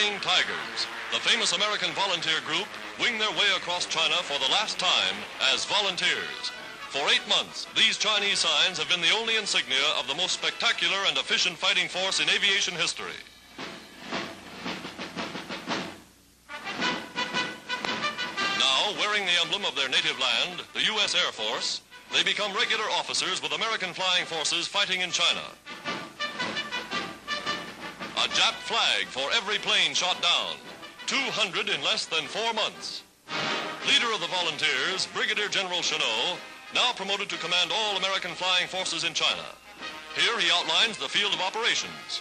Flying Tigers, the famous American volunteer group, wing their way across China for the last time as volunteers. For 8 months, these Chinese signs have been the only insignia of the most spectacular and efficient fighting force in aviation history. Now, wearing the emblem of their native land, the U.S. Air Force, they become regular officers with American flying forces fighting in China. A Jap flag for every plane shot down, 200 in less than 4 months. Leader of the volunteers, Brigadier General Chennault, now promoted to command all American flying forces in China. Here he outlines the field of operations.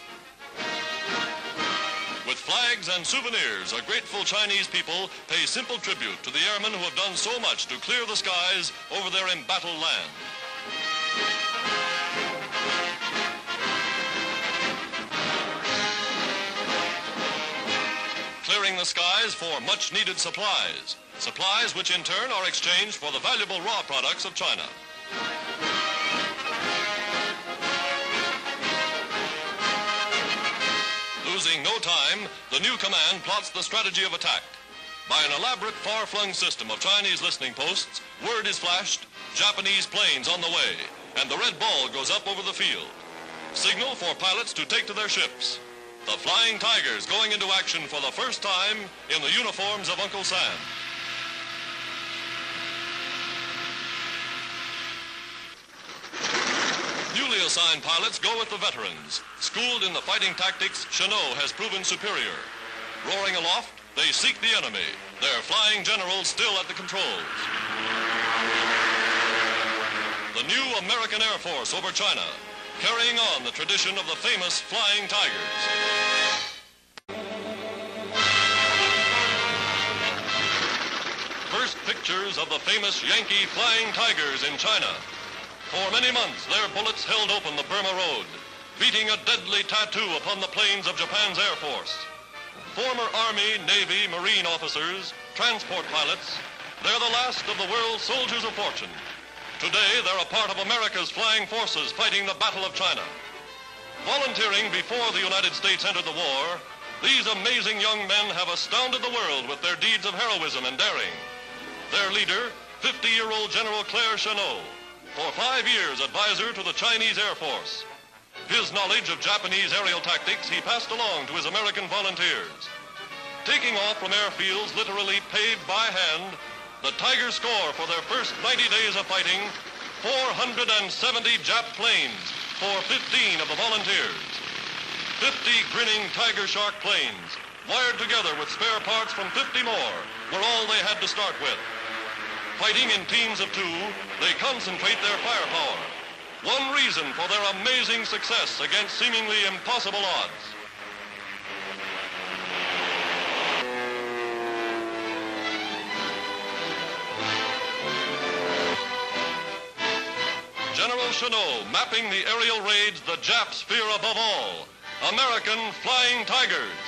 With flags and souvenirs, a grateful Chinese people pay simple tribute to the airmen who have done so much to clear the skies over their embattled land. Clearing the skies for much-needed supplies. Supplies which in turn are exchanged for the valuable raw products of China. Losing no time, the new command plots the strategy of attack. By an elaborate far-flung system of Chinese listening posts, word is flashed, Japanese planes on the way, and the red ball goes up over the field. Signal for pilots to take to their ships. The Flying Tigers going into action for the first time in the uniforms of Uncle Sam. Newly assigned pilots go with the veterans. Schooled in the fighting tactics, Chennault has proven superior. Roaring aloft, they seek the enemy, their flying generals still at the controls. The new American Air Force over China, carrying on the tradition of the famous Flying Tigers. First pictures of the famous Yankee Flying Tigers in China. For many months, their bullets held open the Burma Road, beating a deadly tattoo upon the planes of Japan's Air Force. Former Army, Navy, Marine officers, transport pilots, they're the last of the world's soldiers of fortune. Today, they're a part of America's flying forces fighting the Battle of China. Volunteering before the United States entered the war, these amazing young men have astounded the world with their deeds of heroism and daring. Their leader, 50-year-old General Chennault, for 5 years advisor to the Chinese Air Force. His knowledge of Japanese aerial tactics he passed along to his American volunteers. Taking off from airfields literally paved by hand, the Tigers score for their first 90 days of fighting 470 Jap planes for 15 of the volunteers. 50 grinning Tiger Shark planes, wired together with spare parts from 50 more, were all they had to start with. Fighting in teams of 2, they concentrate their firepower. One reason for their amazing success against seemingly impossible odds. General Chennault mapping the aerial raids the Japs fear above all. American Flying Tigers.